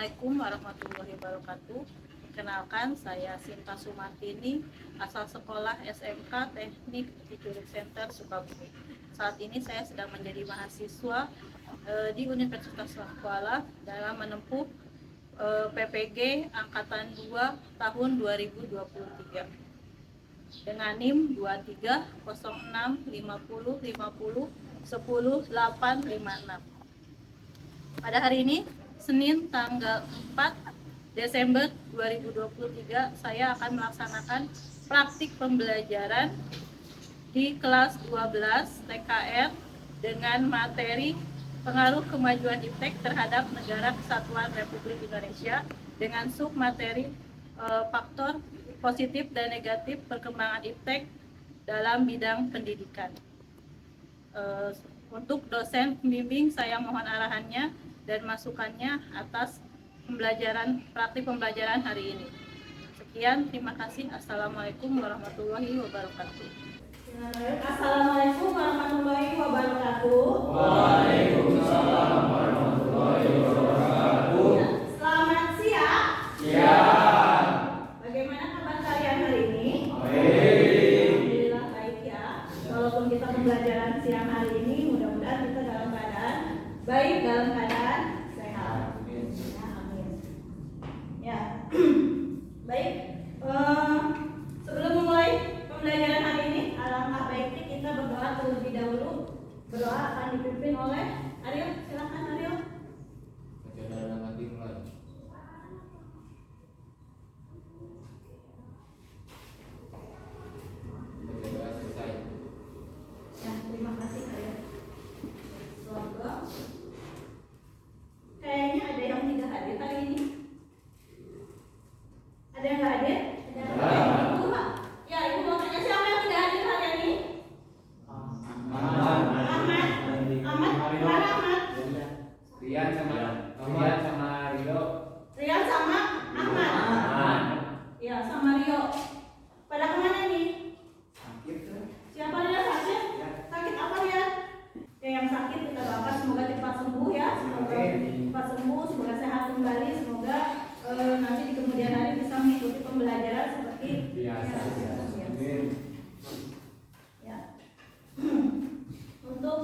Assalamualaikum warahmatullahi wabarakatuh. Kenalkan, saya Sinta Sumartini, asal sekolah SMK Teknik di Curug Center, Sukabumi. Saat ini saya sedang menjadi mahasiswa di Universitas Kuala dalam menempuh PPG Angkatan 2 tahun 2023 dengan NIM 23065050100856. Pada hari ini, Senin tanggal 4 Desember 2023, saya akan melaksanakan praktik pembelajaran di kelas 12 TKR dengan materi pengaruh kemajuan iptek terhadap Negara Kesatuan Republik Indonesia dengan submateri faktor positif dan negatif perkembangan iptek dalam bidang pendidikan. Untuk dosen pembimbing, saya mohon arahannya dan masukannya atas praktik pembelajaran hari ini. Sekian, terima kasih. Assalamualaikum warahmatullahi wabarakatuh. Assalamualaikum warahmatullahi wabarakatuh. Waalaikumsalam warahmatullahi wabarakatuh. Selamat siang. Siang. Bagaimana kabar kalian hari ini? Baik. Alhamdulillah baik ya. Walaupun kita pembelajaran siang hari ini, mudah-mudahan kita dalam keadaan baik, dalam keadaan sehat. Amin. Ya, amin. Ya. Baik. Sebelum memulai pembelajaran hari ini, alangkah baiknya kita berdoa terlebih dahulu. Berdoa akan dipimpin oleh Aryo. Silakan Aryo. Baca dalam hati mulai. Baca doa selesai. Ya, terima kasih Aryo. Semoga kayaknya ada yang tidak hadir hari ini. Ada yang nggak hadir? Ada. Ibu, Pak. Ya, Ibu mau tanya siapa yang tidak hadir hari ini? Ahmad. Ahmad. Ahmad. Mana Ahmad? Rian sama Rio. Rian sama Ahmad. Ahmad. Ya, sama Rio. Pada kemana nih? Sakit tuh. Siapa dia sakit? Ya. Sakit apa dia? Ya, yang sakit kita doakan semoga cepat sembuh ya. Semoga Amin. cepat sembuh, semoga sehat kembali, semoga nanti di kemudian hari bisa mengikuti pembelajaran seperti Biasa. Amin. Ya. Untuk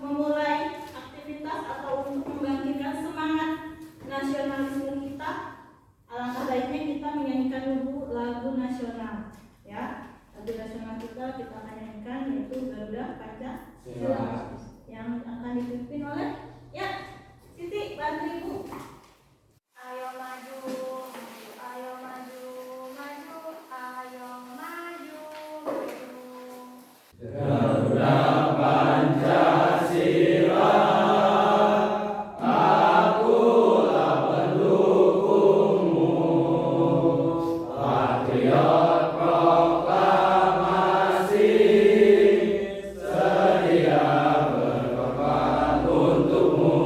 memulai aktivitas atau untuk membangkitkan semangat nasionalisme kita, alangkah baiknya kita menyanyikan dulu lagu nasional. Ya, lagu nasional kita akan nyanyikan yaitu Garuda Pancasila yang akan dipimpin oleh Siti, bantu Ibu. Ayo maju, ayo maju, maju, ayo maju, maju. Garuda Pancasila, akulah pendukungmu, patriot proklamasi, sedia berkorban untukmu.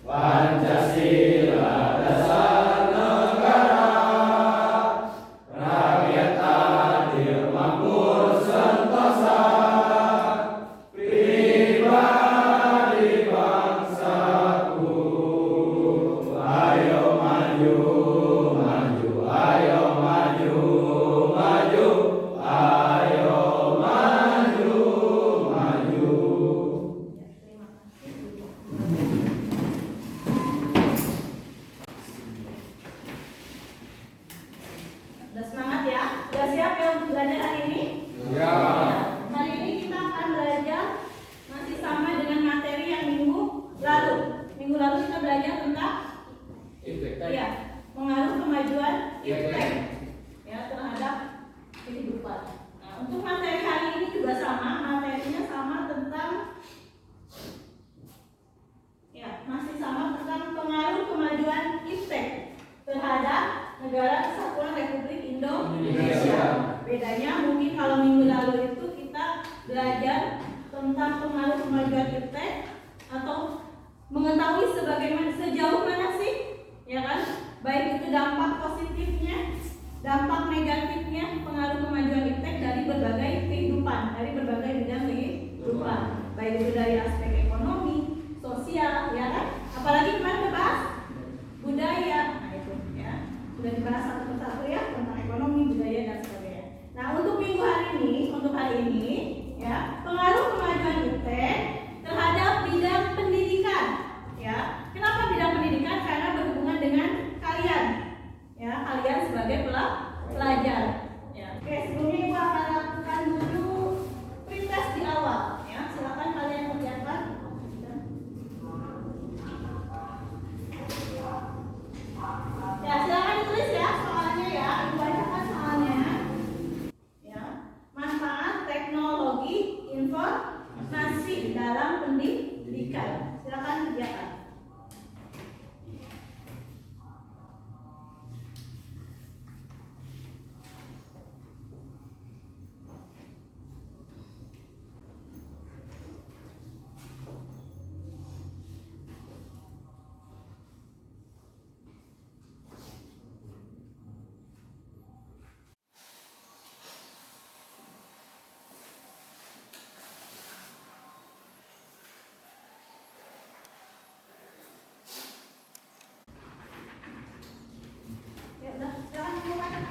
Pancasila dasar negara, rakyat adil makmur sentosa, pribadi bangsaku. Ayo maju, maju, ayo maju, maju, ayo maju, maju. Terima kasih. Udah semangat ya? Udah siap ya untuk belajar hari ini? Ya. Hari ini kita akan belajar masih sama dengan materi yang minggu lalu. Minggu lalu kita belajar tentang pengaruh kemajuan iptek ya terhadap kehidupan. Nah, untuk materi hari ini juga sama, materinya sama tentang masih sama tentang pengaruh kemajuan iptek terhadap Negara Kesatuan Republik Indonesia. Bedanya mungkin kalau minggu lalu itu kita belajar tentang pengaruh kemajuan iptek atau mengetahui sejauh mana sih, ya kan? Baik itu dampak positifnya, dampak negatifnya pengaruh kemajuan iptek dari berbagai kehidupan, dari berbagai bidang kehidupan, baik itu dari aspek ekonomi, sosial, ya kan? Apalagi kemarin diskriminasi dalam pendidikan. Silakan kerjakan. Ya udah, silakan mulai.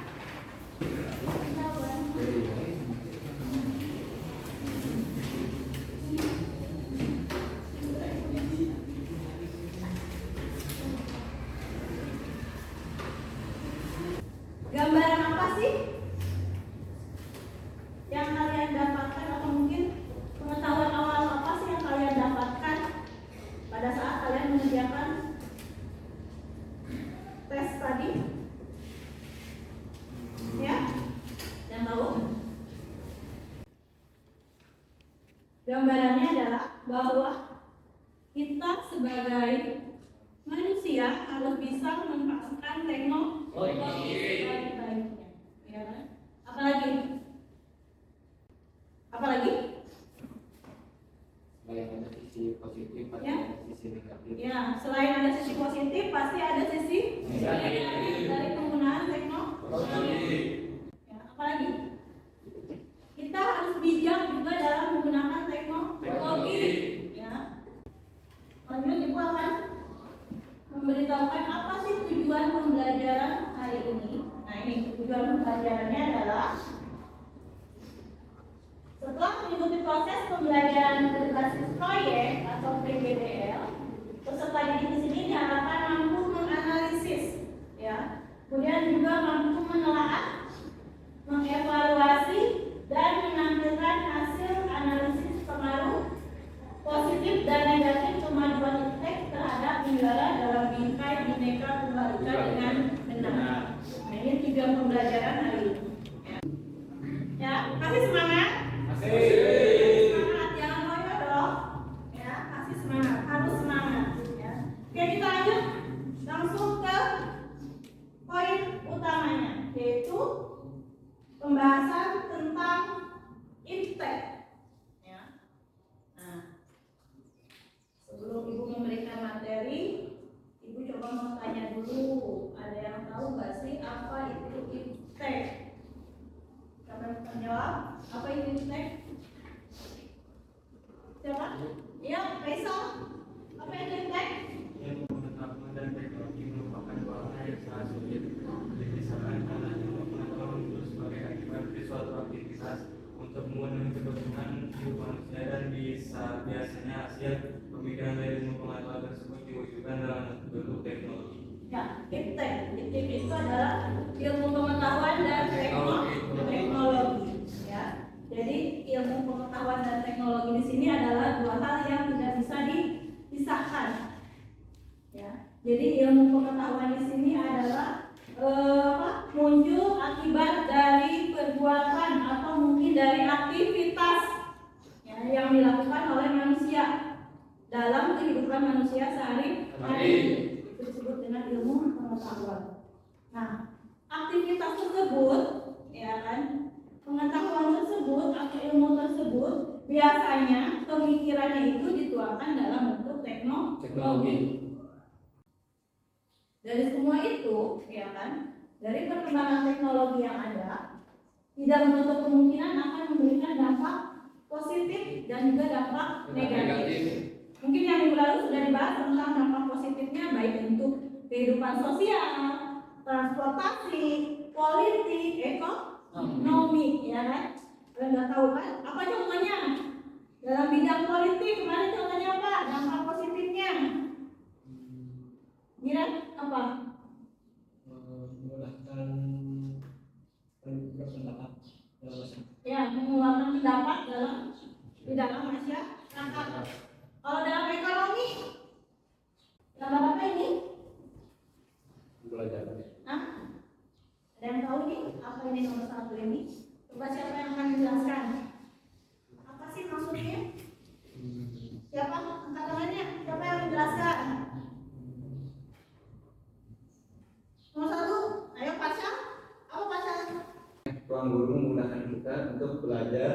Gambaran apa sih yang kalian dapatkan, atau mungkin pengetahuan awal apa sih yang kalian dapatkan pada saat kalian mengerjakan tes tadi? Ya, yang tahu? Gambarannya adalah bahwa kita sebagai manusia harus bisa memanfaatkan teknologi sebaik-baiknya. Ya kan? Apalagi? Apalagi? Selain ada sisi positif, pasti Ya. ada sisi negatif. Ya, selain ada sisi positif, pasti ada sisi negatif dari penggunaan teknologi. Ya, apalagi? Kita harus bijak juga dalam menggunakan teknologi. Ya. Lanjut, Ibu akan memberitahukan apa sih tujuan pembelajaran hari ini. Nah, ini tujuan pembelajarannya adalah setelah mengikuti proses pembelajaran berbasis proyek atau PBDL, peserta didik di sini diharapkan mampu menganalisis, ya, kemudian juga mampu menelaah, mengevaluasi, dan menampilkan hasil analisis pengaruh positif dan negatif kemajuan iptek terhadap negara dalam bingkai Bhinneka Tunggal Ika dengan benar. Nah, ini tujuan pembelajaran hari ini. Ya, kasih semangat. Semangat, jangan loyo dong. Ya, kasih semangat, harus semangat. Ya. Oke, kita lanjut langsung ke poin utamanya, yaitu pembahasan tentang iptek. Ya. Nah, sebelum Ibu memberikan materi, Ibu coba mau tanya dulu, ada yang tahu nggak sih apa itu iptek? Siapa yang menjawab? Apa itu iptek? Siapa? Iya, Faisal. Apa itu iptek? Ilmu pengetahuan dan teknologi merupakan dua hal yang sangat sulit dipisahkan karena ilmu pengetahuan itu sebagai akibat dari suatu aktivitas untuk memenuhi kebutuhan hidup manusia dan biasanya hasil pemikiran dari ilmu pengetahuan tersebut diwujudkan dalam bentuk teknologi. Ya, iptek. Iptek itu adalah ilmu pengetahuan dan teknologi. Ya, jadi ilmu pengetahuan dan teknologi di sini adalah dua hal yang tidak bisa dipisahkan. Ya, jadi ilmu pengetahuan di sini adalah muncul akibat dari perbuatan atau mungkin dari aktivitas, ya, yang dilakukan oleh manusia dalam kehidupan manusia sehari-hari. Itu disebut dengan ilmu pengetahuan. Nah, aktivitas tersebut, ya kan, pengetahuan tersebut atau ilmu tersebut biasanya pemikirannya itu dituangkan dalam bentuk teknologi. Dari semua itu, ya kan, dari perkembangan teknologi yang ada, tidak menutup kemungkinan akan memberikan dampak positif dan juga dampak negatif. Mungkin yang minggu lalu sudah dibahas tentang dampak positifnya, baik untuk kehidupan sosial, transportasi, politik, ekonomi, ya kan? Kalian nggak tahu kan? Apa contohnya? Dalam bidang politik kemarin contohnya apa? Dampak positifnya? Mira, apa? Memudahkan pendapat Ya, mengeluarkan pendapat dalam masyarakat. Kalau dalam ekonomi, dalam apa ini? pelajaran. Hah? Ada yang tahu nih apa ini nomor satu ini? Coba siapa yang akan menjelaskan? Apa sih maksudnya? belajar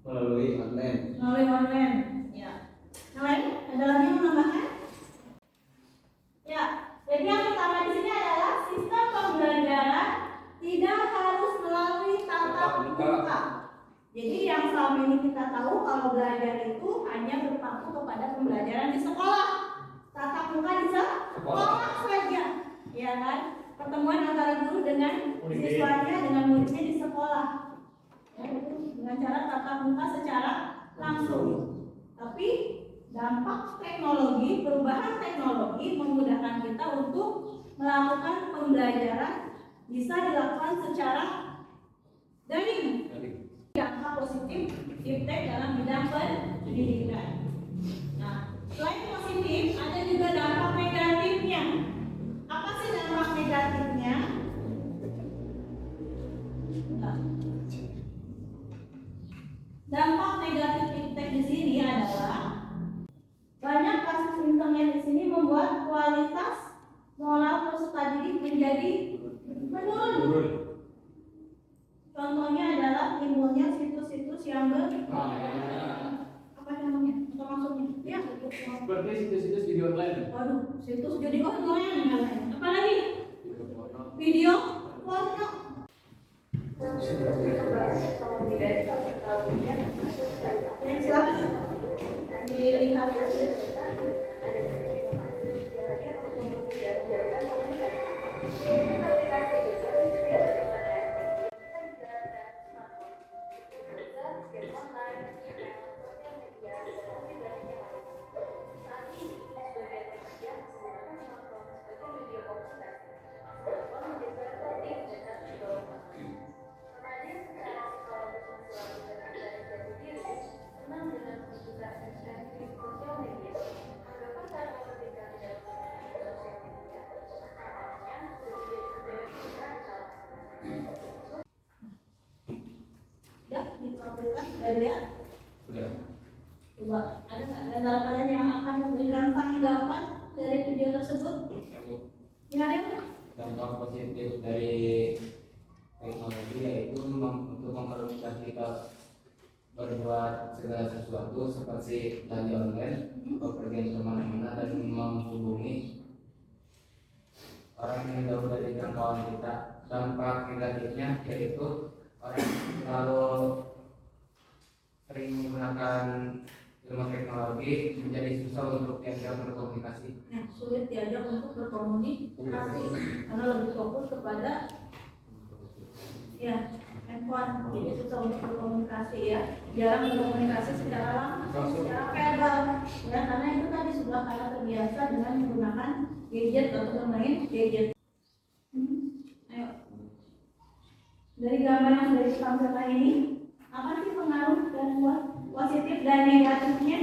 melalui online. Melalui online. Ya. Yang lain? Ada lagi yang menambahkan? Ya. Jadi yang pertama di sini adalah sistem pembelajaran tidak harus melalui tatap muka. Jadi yang selama ini kita tahu kalau belajar itu hanya berpaku kepada pembelajaran di sekolah. Tatap muka di sekolah saja. Ya kan? Pertemuan antara guru dengan siswanya dengan muridnya di sekolah. Ya, itu dengan cara tatap muka secara langsung. Tapi dampak teknologi, perubahan teknologi memudahkan kita untuk melakukan pembelajaran bisa dilakukan secara daring. Dampak positif impact dalam bidang pendidikan. Nah, selain positif, ada juga dampak negatifnya. Apa sih dampak negatifnya? Nah, dampak negatif impact di sini adalah banyak kasus internet di sini membuat kualitas moral peserta didik menjadi menurun. Contohnya adalah timbulnya situs-situs yang apa namanya? Apa maksudnya? Ya, Seperti situs-situs video online. waduh, situs jadi online. Apa lagi? Video porno. Silakan dilihat. Ya, ditampilkan dari ya. Sudah. Coba ada nggak antara kalian yang akan memberikan tanggapan dari video tersebut? Ya, ada nggak? Dampak positif dari teknologi yaitu untuk mempermudah kita berbuat segala sesuatu seperti belanja online, bepergian kemana-mana dan menghubungi orang yang jauh dari jangkauan kita. Dampak negatifnya yaitu orang kalau sering menggunakan ilmu teknologi menjadi susah untuk diajak berkomunikasi. Nah, sulit diajak untuk berkomunikasi karena lebih fokus kepada ya handphone, jadi susah untuk berkomunikasi ya, jarang berkomunikasi secara langsung, secara verbal ya, karena itu tadi sudah karena terbiasa dengan menggunakan gadget atau bermain gadget. Ayo, dari gambar yang sudah ditampilkan ini, apa sih pengaruh dan positif dan negatifnya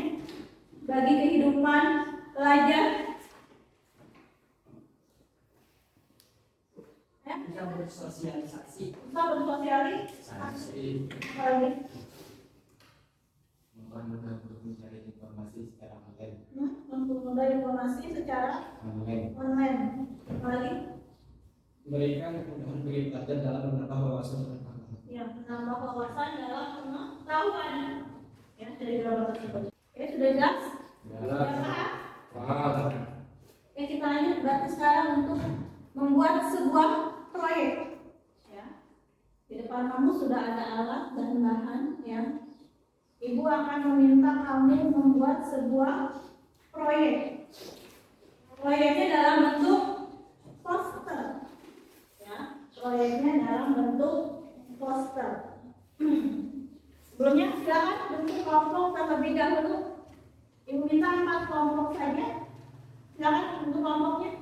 bagi kehidupan pelajar? Bisa bersosialisasi. Bisa bersosialisasi. Apa lagi? Mempermudah untuk mencari informasi secara online. Mempermudah informasi secara online. Apa lagi? Memberikan kemudahan bagi pelajar dalam menambah wawasan pengetahuan. Ya, menambah wawasan dalam pengetahuan. Ya, dari gambar tersebut. Oke, sudah jelas? Sudah paham? Oke, kita lanjut berarti sekarang untuk membuat sebuah proyek. Ya. Di depan kamu sudah ada alat dan bahan ya. Ibu akan meminta kamu membuat sebuah proyek. Proyeknya dalam bentuk poster. Ya, proyeknya dalam bentuk poster. Sebelumnya silakan bentuk kelompok terlebih dahulu. Ibu minta 4 kelompok saja. Silakan bentuk kelompoknya.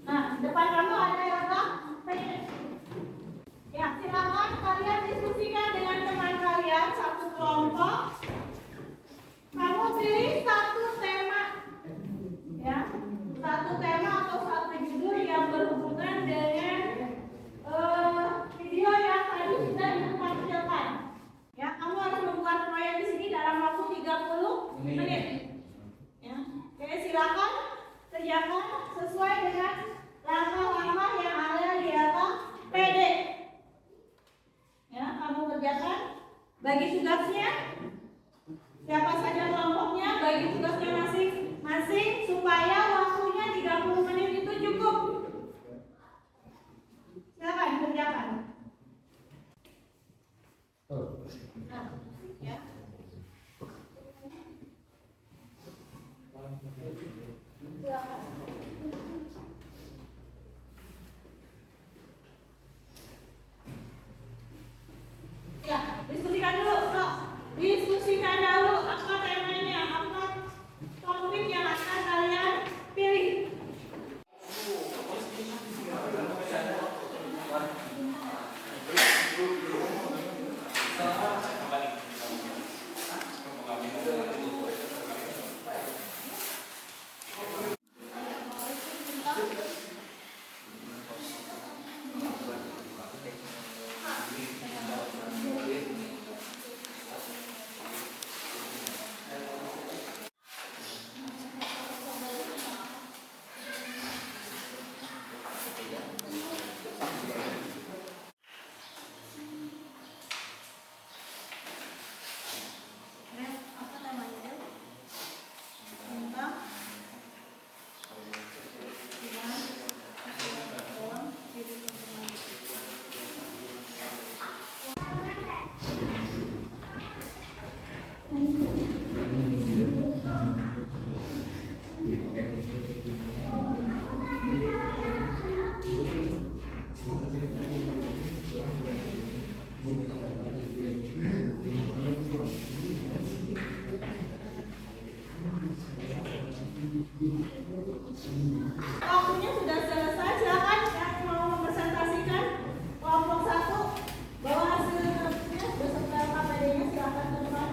Nah, depan kamu ada yang ya, silakan kalian diskusikan dengan teman kalian satu kelompok. Kamu pilih satu tema, ya, satu tema atau satu judul yang berhubungan dengan video yang tadi sudah ditampilkan. kerjakan sesuai dengan langkah-langkah yang ada di atas PD. Ya, kamu kerjakan, bagi tugasnya. Siapa saja kelompoknya, bagi tugasnya masing-masing supaya waktunya 30 menit itu cukup. Silakan kerjakan. Nah, ya. Silakan. Ya, diskusikan dulu, Kak. Diskusikan dulu apa temanya, apa topik yang akan kalian pilih. Apa temanya? Tentang waktunya sudah selesai. Silakan yang mau mempresentasikan kelompok 1 bawa hasil kerjanya beserta KPD-nya, silakan ke depan.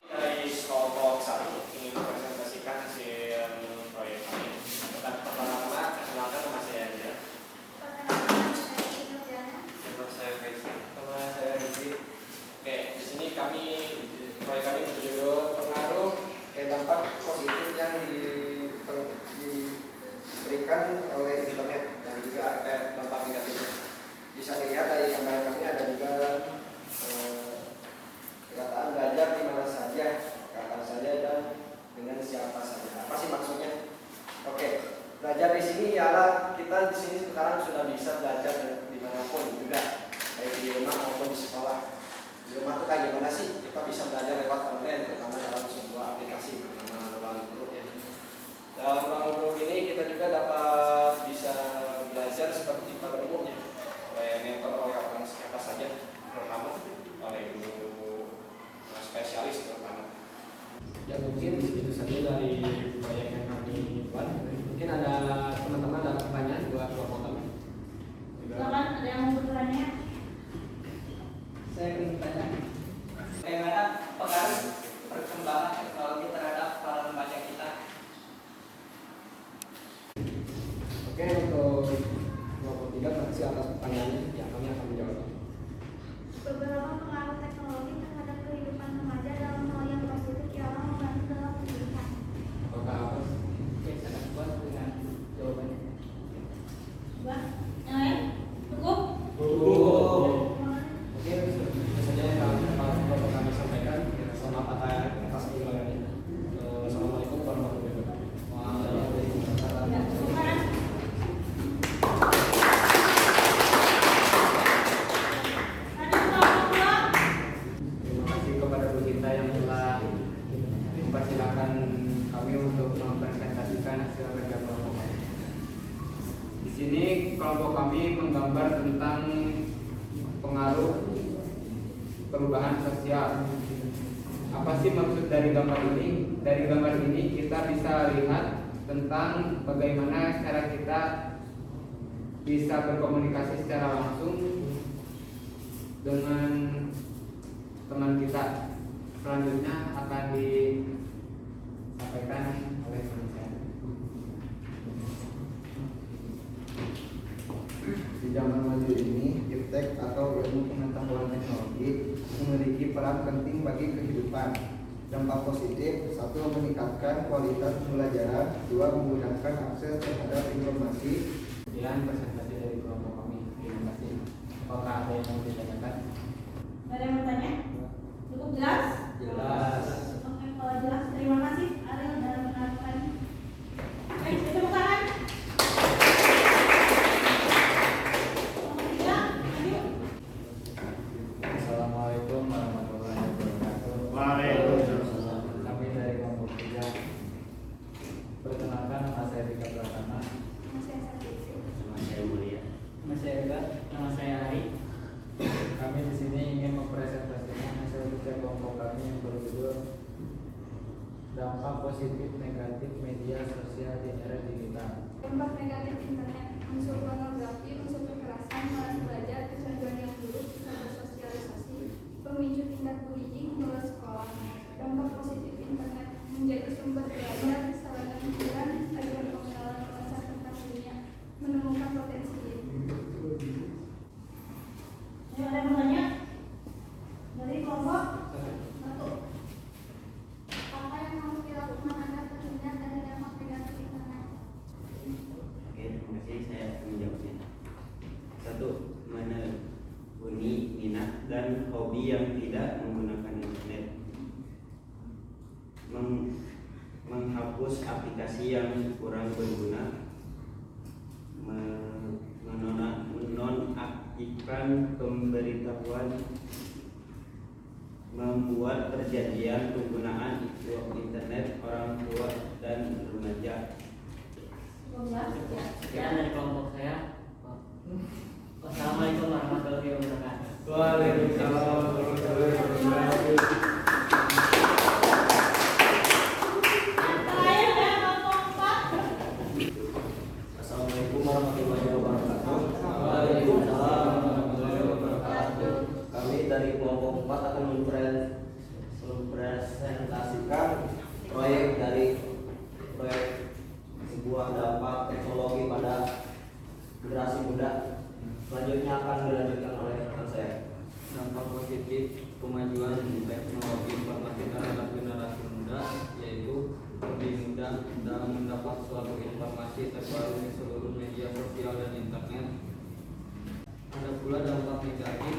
Dari kelompok 1 ingin mempresentasikan hasil proyek kami. Pertama-tama kenalkan nama saya aja. Nama saya Faisal. Nama saya Rizky. Oke, di sini proyek kami berjudul pengaruh dampak positif yang diberikan oleh internet dan juga dampak negatifnya. Bisa dilihat dari gambar kami ada juga perkataan belajar di mana saja, kapan saja dan dengan siapa saja. Apa sih maksudnya? Oke, belajar di sini ialah kita di sini sekarang sudah bisa belajar dimanapun juga, baik di rumah maupun di sekolah. Di rumah itu kayak gimana sih? Kita bisa belajar lewat online, terutama dalam sebuah aplikasi bernama Ruang Guru ya. Dalam Ruang Guru ini kita juga dapat bisa belajar seperti pada umumnya, oleh mentor oleh orang siapa saja, terutama oleh guru spesialis terutama. Ya mungkin itu saja dari proyek yang kami buat. Mungkin ada teman-teman ada pertanyaan buat kelompok kami. Silakan, ada yang mau bertanya? Saya ingin bertanya, bagaimana pengaruh perkembangan teknologi terhadap para remaja kita? Oke, untuk kelompok 3 terima kasih atas pertanyaannya. Ya, kami akan menjawab. Beberapa pengaruh teknologi terhadap kehidupan remaja dalam hal yang positif ialah membantu dalam pendidikan. Apakah apa? Oke, sangat puas dengan jawabannya. Mbak, yang lain? Cukup? Oke, itu saja yang kami sampaikan. Selamat atas penjelasannya. Assalamualaikum warahmatullahi wabarakatuh. Ya, silakan. Ada kelompok 2? Terima kasih kepada Bu Cinta yang telah mempersilahkan kami untuk mempresentasikan hasil kerja kelompok kami. Di sini kelompok kami menggambar tentang pengaruh perubahan sosial. Apa sih maksud dari gambar ini? Dari gambar ini kita bisa lihat tentang bagaimana cara kita bisa berkomunikasi secara langsung dengan teman kita. Selanjutnya akan disampaikan oleh teman saya. Di zaman maju ini, iptek atau ilmu ilmu pengetahuan teknologi memiliki peran penting bagi kehidupan. Dampak positif: 1. Meningkatkan kualitas pembelajaran. 2. Memudahkan akses terhadap informasi. Kemudian presentasi dari kelompok kami. Terima kasih. Apakah ada yang mau ditanyakan? Ada yang mau tanya? Cukup jelas? Jelas. Oke, kalau jelas terima kasih Ariel dan rekan-rekan. Oke, tepuk tangan. Ya, lanjut. Assalamualaikum warahmatullahi wabarakatuh. Waalaikumsalam. Kami dari kelompok 3. Perkenalkan, nama saya Rika Pratama. Nama saya Satiti. Nama saya Mulia. Nama saya Ega, nama saya Ari. Kami di sini ingin mempresentasikan hasil kerja kelompok kami yang berjudul Dampak Positif Negatif Media Sosial di Era Digital. Dampak negatif internet, unsur pornografi, unsur kekerasan, malas belajar, kecanduan yang buruk, bersosialisasi, pemicu tingkat bullying, bolos sekolah. Dampak positif internet menjadi sumber belajar, sarana pikiran, agar pengenalan luas tentang dunia, menemukan potensi diri. Ada yang mau tanya? Dari kelompok 1. Apa yang harus dilakukan agar terhindar dari dampak negatif internet? Oke, terima kasih. Saya akan menjawabnya. 1. Menekuni minat dan hobi yang tidak menggunakan internet. Menghapus aplikasi yang kurang berguna. Menonaktifkan pemberitahuan. Membuat perjanjian penggunaan internet orang tua dan remaja. Cukup jelas? Ya. Sekian dari kelompok saya. Wassalamualaikum warahmatullahi wabarakatuh. Waalaikumsalam warahmatullahi wabarakatuh. Terakhir dari kelompok 4. Assalamualaikum warahmatullahi wabarakatuh. Waalaikumsalam warahmatullahi wabarakatuh. Kami dari kelompok 4 akan mempresentasikan proyek sebuah dampak teknologi pada generasi muda. Selanjutnya akan dilanjutkan oleh rekan saya. Dampak positif kemajuan teknologi informasi terhadap generasi muda yaitu lebih mudah dalam mendapat suatu informasi terbaru di seluruh media sosial dan internet. Ada pula dampak negatif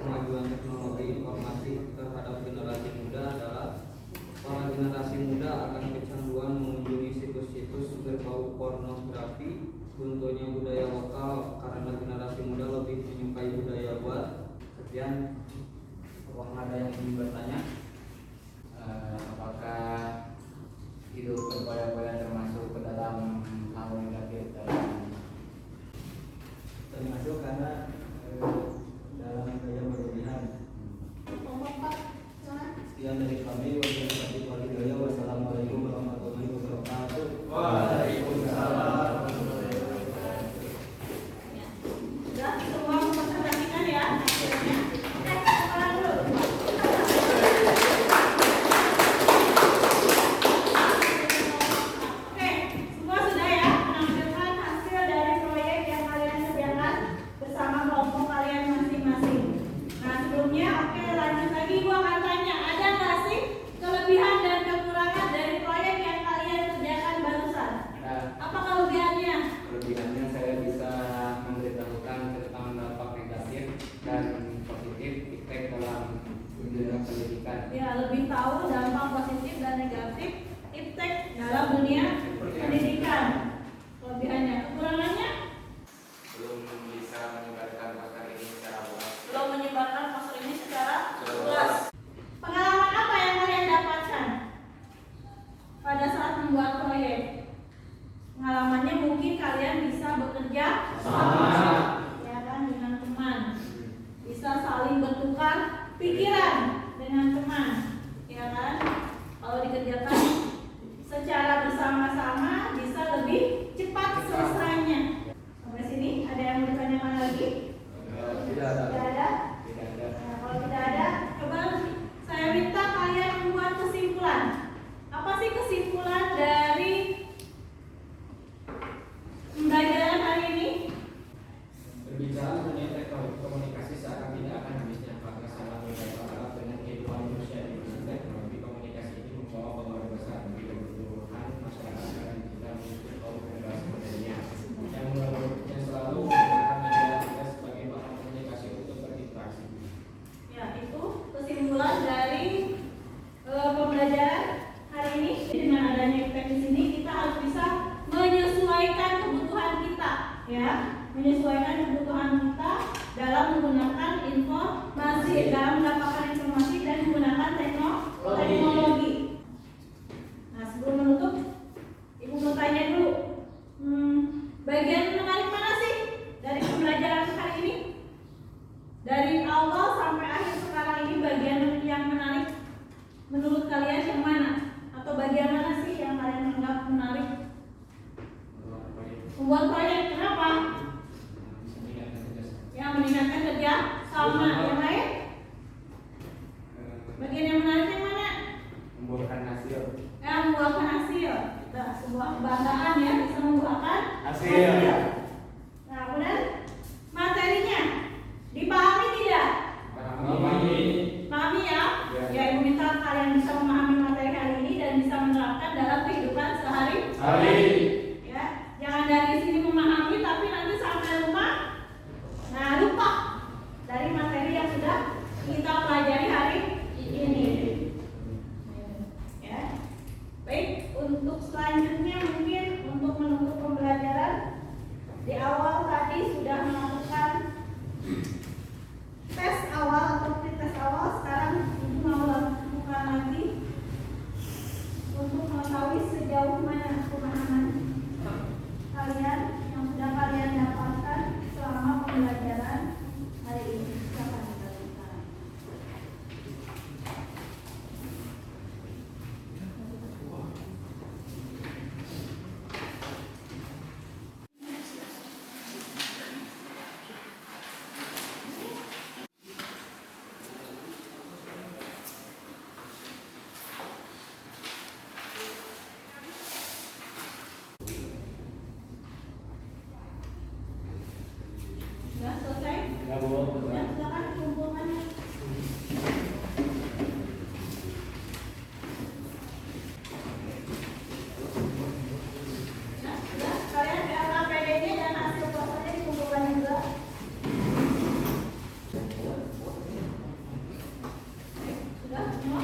kemajuan teknologi informasi terhadap generasi muda adalah para generasi muda akan kecanduan mengunjungi situs-situs berbau pornografi, runtuhnya budaya lokal karena generasi muda lebih menyukai budaya luar. Sekian. Apakah ada yang ingin bertanya? Apakah hidup berpoya-poya termasuk ke dalam hal negatif termasuk karena dalam gaya berlebihan? Kelompok 4. Silakan. Sekian dari kami. Wassalamualaikum warahmatullahi wabarakatuh. Waalaikumsalam. Sudah semua mempresentasikan ya hasilnya. Sekarang dulu. Oke, semua sudah ya menampilkan hasil dari proyek yang kalian kerjakan bersama kelompok kalian masing-masing. Nah sebelumnya, oke lanjut lagi, gua akan tanya, ada nggak sih kelebihan dan kekurangan dari proyek yang kalian kerjakan barusan? Apa kelebihannya? Kelebihannya saya bisa memberitahukan tentang dampak negatif dan positif efek dalam dunia pendidikan. Ya, lebih tahu dampak positif dan negatif iptek dalam dunia pendidikan. Kelebihannya, kekurangannya? Belum bisa menyebarkan pakar ini secara luas. Belum menyebarkan poster ini secara luas. Pengalaman apa yang kalian dapatkan pada saat membuat proyek? Pengalamannya mungkin kalian bisa bekerja sama, ya kan, dengan teman, bisa saling bertukar pikiran dengan teman, ya kan. Kalau dikerjakan secara bersama-sama bisa lebih cepat selesainya. Sampai sini ada yang mau ditanyakan lagi? Tidak ada. Tidak ada? Tidak ada. Nah, kalau tidak ada, coba saya minta kalian membuat kesimpulan. Apa sih kesimpulan dari pembelajaran hari ini? Berbicara mengenai teknologi komunikasi saat ini dalam mendapatkan informasi dan menggunakan teknologi. Nah, sebelum menutup, Ibu mau tanya dulu, bagian menarik mana sih dari pembelajaran hari ini? Dari awal sampai akhir sekarang ini bagian yang menarik menurut kalian yang mana? Atau bagian mana sih yang kalian anggap menarik? Membuat proyek, kenapa? Yang meningkatkan kerja sama. Yang lain? Bagian yang menarik yang mana? Membuahkan hasil. Ya, membuahkan hasil. Nah, sebuah kebanggaan ya bisa membuahkan Hasil. Nah, kemudian materinya dipahami tidak? Pahami ya? Ya, Ibu minta kalian bisa memahami materi hari ini dan bisa menerapkan dalam kehidupan sehari-hari. Ya, jangan dari sini memahami tapi nanti sampai rumah, nah lupa dari materi yang sudah kita pelajari hari ini. Ya, baik. Untuk selanjutnya mungkin untuk menutup pembelajaran di awal tadi sudah melakukan tes awal atau tes awal. Sekarang Ibu mau lakukan lagi untuk mengetahui sejauh mana pemahaman kalian yang sudah kalian dapatkan selama pembelajaran hari ini. Silakan dilanjutkan. Sudah selesai? Ya, silakan kumpulkan. Nah, sudah. Kalian LKPD-nya dan hasil fotonya dikumpulkan juga. Sudah semua?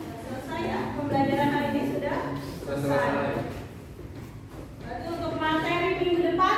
Selesai ya? Pembelajaran hari ini sudah selesai. Berarti untuk materi minggu depan